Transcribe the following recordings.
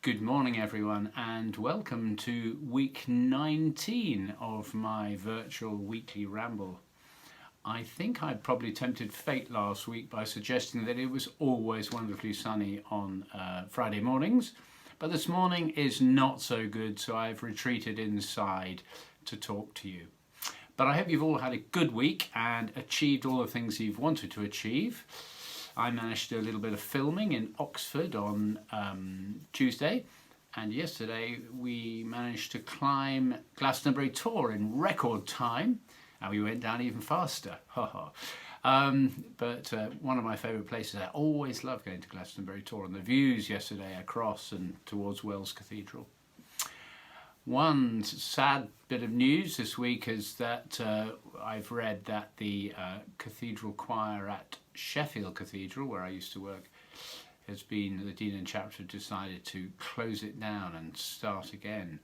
Good morning everyone and welcome to week 19 of my virtual weekly ramble. I think I probably tempted fate last week by suggesting that it was always wonderfully sunny on Friday mornings, but this morning is not so good, so I've retreated inside to talk to you. But I hope you've all had a good week and achieved all the things you've wanted to achieve. I managed to do a little bit of filming in Oxford on Tuesday, and yesterday we managed to climb Glastonbury Tor in record time, and we went down even faster. But one of my favourite places. I always love going to Glastonbury Tor, and the views yesterday across and towards Wells Cathedral. One sad bit of news this week is that I've read that the cathedral choir at Sheffield Cathedral, where I used to work, the Dean and Chapter decided to close it down and start again.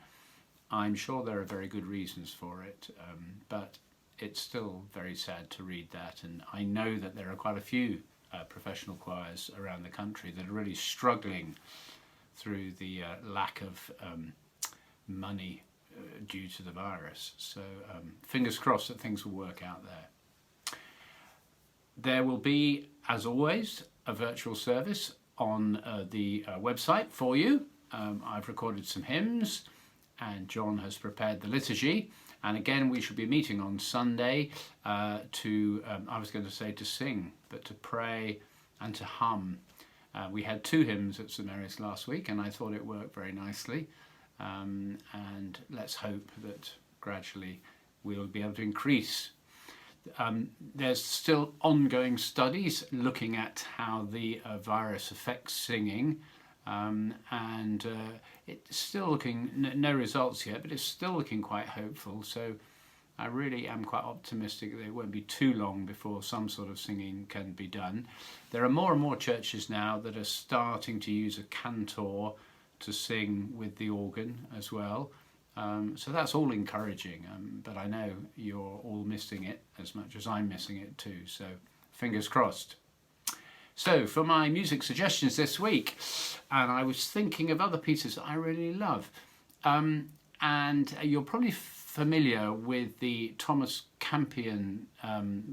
I'm sure there are very good reasons for it, but it's still very sad to read that, and I know that there are quite a few professional choirs around the country that are really struggling through the lack of money due to the virus. So fingers crossed that things will work out there. There will be, as always, a virtual service on the website for you. I've recorded some hymns and John has prepared the liturgy. And again, we should be meeting on Sunday to, I was going to say to sing, but to pray and to hum. We had 2 hymns at St Mary's last week and I thought it worked very nicely. And let's hope that gradually we'll be able to increase. There's still ongoing studies looking at how the virus affects singing, and it's still looking, no results yet, but it's still looking quite hopeful. So I really am quite optimistic that it won't be too long before some sort of singing can be done. There are more and more churches now that are starting to use a cantor to sing with the organ as well. So that's all encouraging, but I know you're all missing it as much as I'm missing it too, so fingers crossed. So for my music suggestions this week, and I was thinking of other pieces that I really love, and you're probably familiar with the Thomas Campion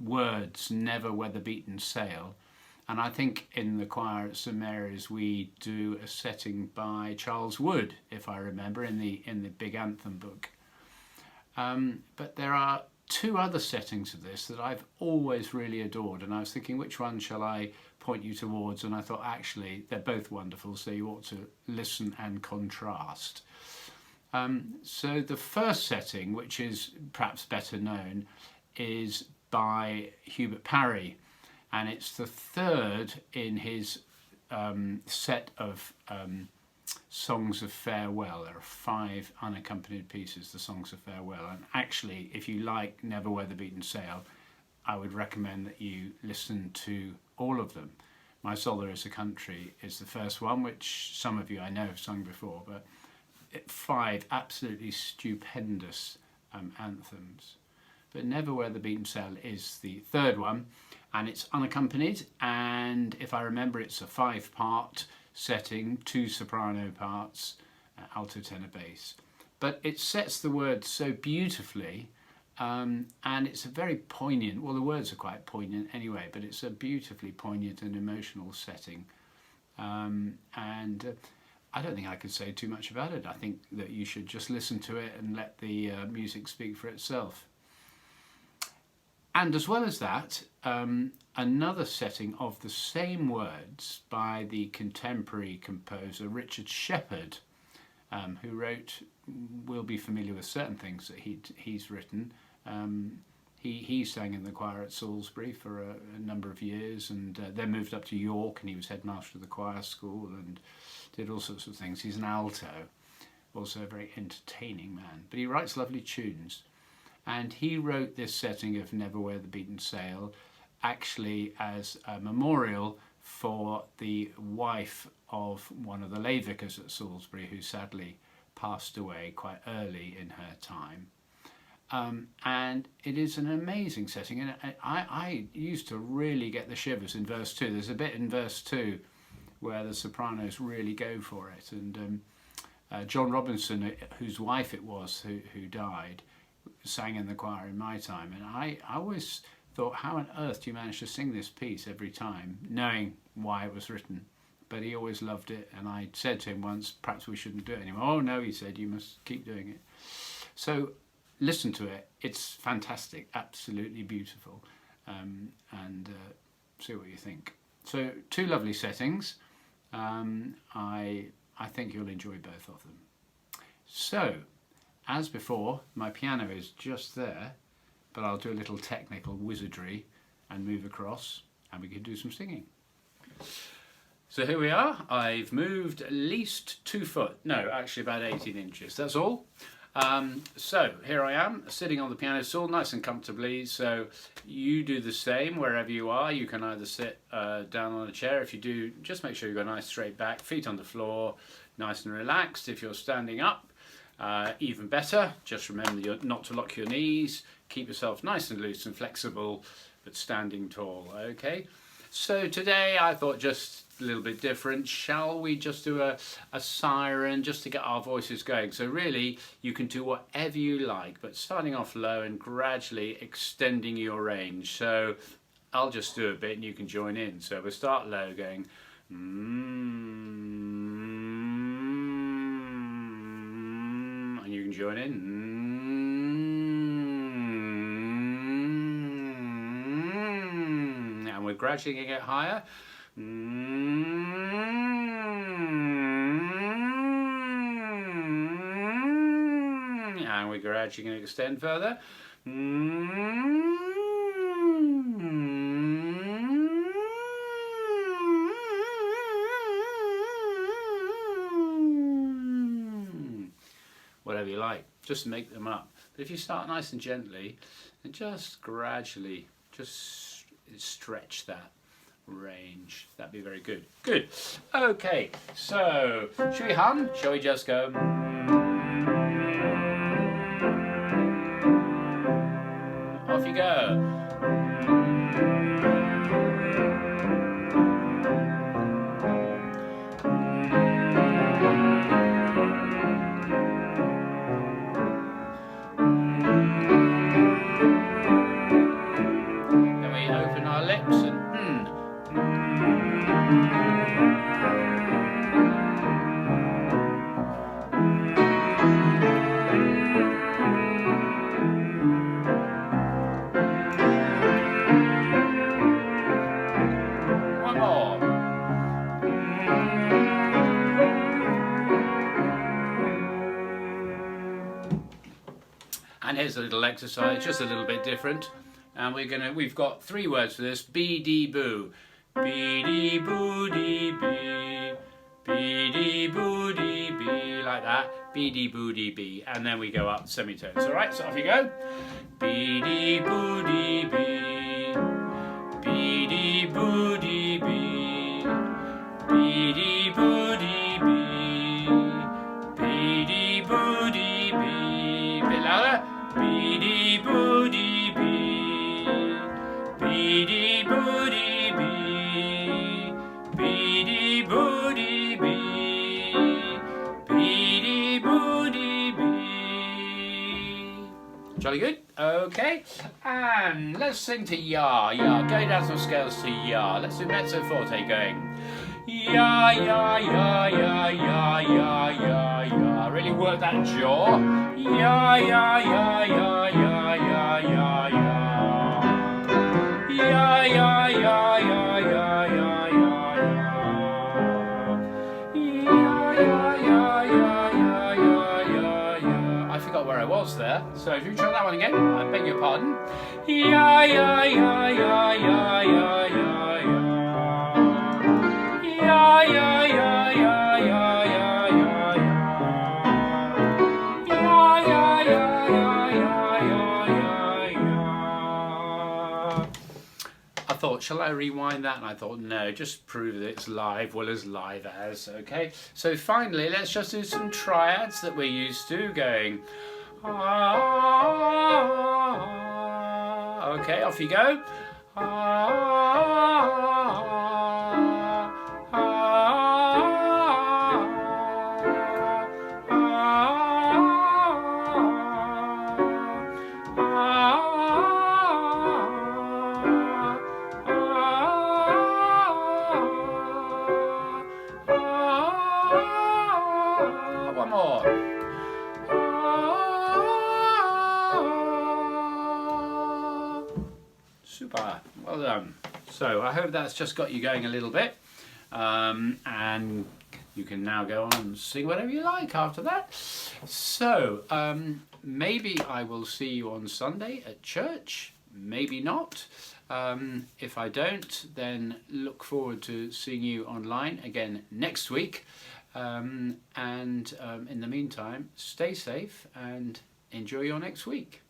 words, "Never Weather Beaten Sail." And I think in the choir at St Mary's we do a setting by Charles Wood, if I remember, in the big anthem book. But there are 2 other settings of this that I've always really adored, and I was thinking which one shall I point you towards, and I thought actually they're both wonderful, so you ought to listen and contrast. So the first setting, which is perhaps better known, is by Hubert Parry. And it's the 3rd in his set of songs of farewell. There are 5 unaccompanied pieces, the songs of farewell. And actually, if you like Never Weather Beaten Sail, I would recommend that you listen to all of them. My Soul There Is a Country is the first one, which some of you I know have sung before, but 5 absolutely stupendous anthems. But Never Weather Beaten Sail is the 3rd one, and it's unaccompanied, and if I remember it's a 5-part setting, 2 soprano parts, alto, tenor, bass. But it sets the words so beautifully, and it's a very poignant, well the words are quite poignant anyway, but it's a beautifully poignant and emotional setting. And I don't think I could say too much about it. I think that you should just listen to it and let the music speak for itself. And as well as that, another setting of the same words by the contemporary composer Richard Sheppard, who wrote, we'll be familiar with certain things that he's written. He sang in the choir at Salisbury for a number of years, and then moved up to York, and he was headmaster of the choir school and did all sorts of things. He's an alto, also a very entertaining man, but he writes lovely tunes. And he wrote this setting of Never Weather Beaten Sail actually as a memorial for the wife of one of the lay vicars at Salisbury, who sadly passed away quite early in her time. And it is an amazing setting, and I used to really get the shivers in verse 2. There's a bit in verse 2 where the sopranos really go for it, and John Robinson, whose wife it was who died, sang in the choir in my time, and I always thought, how on earth do you manage to sing this piece every time, knowing why it was written? But he always loved it, and I said to him once, perhaps we shouldn't do it anymore. Oh no, he said, you must keep doing it. So listen to it, it's fantastic, absolutely beautiful, and see what you think. So 2 lovely settings. I think you'll enjoy both of them. So, as before, my piano is just there, but I'll do a little technical wizardry and move across, and we can do some singing. So here we are. I've moved at least 2 foot, no, actually about 18 inches, that's all. So here I am, sitting on the piano stool, nice and comfortably. So you do the same wherever you are. You can either sit down on a chair. If you do, just make sure you've got a nice straight back, feet on the floor, nice and relaxed. If you're standing up, even better. Just remember not to lock your knees. Keep yourself nice and loose and flexible, but standing tall, okay? So today I thought just a little bit different. Shall we just do a siren just to get our voices going? So really you can do whatever you like, but starting off low and gradually extending your range. So I'll just do a bit and you can join in. So we'll start low, going and you can join in. And we're gradually going to get higher. And we're gradually going to extend further. Whatever you like, just make them up. But if you start nice and gently and just gradually just stretch that range, that'd be very good. Good. Okay, so should we hum? Shall we just go? Off you go. Then we open our lips and one more. And here's a little exercise, just a little bit different. And we've got 3 words for this. Be-dee-boo. Be-dee-boo-dee-bee. Be-dee-boo-dee-bee. Like that. Be-dee-boo-dee-bee. And then we go up semitones. Alright, so off you go. Be-dee-boo-dee-bee. Be-dee-boo-dee-bee. Be-dee-boo-dee-bee. Be-dee-boo-dee-bee. Bit louder. Be-dee-boo-dee-bee. Be-dee-boo-dee-bee. Be-dee-boo-dee-bee. Be-dee-boo-dee-bee. Jolly good. Okay. And let's sing to ya, ya. Going down some scales to ya. Let's do mezzo forte going. Ya, ya, ya, ya, ya, ya, ya, ya. Really work that jaw. Ya, ya, ya, ya, ya, ya, ya, ya. Ya, ya, ya, ya, ya, ya, ya, ya. I forgot where I was there. So if you try that one again, I beg your pardon. Ya, ya, ya, ya, ya, ya, ya, ya. Ya, ya, ya, ya, ya, ya, ya, ya. Ya, ya, ya, ya, ya, ya, ya. I thought, shall I rewind that? And I thought, no, just prove that it's live, well as live as, okay? So finally, let's just do some triads that we're used to, going. Okay, off you go. So I hope that's just got you going a little bit, and you can now go on and sing whatever you like after that. So maybe I will see you on Sunday at church, maybe not. If I don't, then look forward to seeing you online again next week. In the meantime, stay safe and enjoy your next week.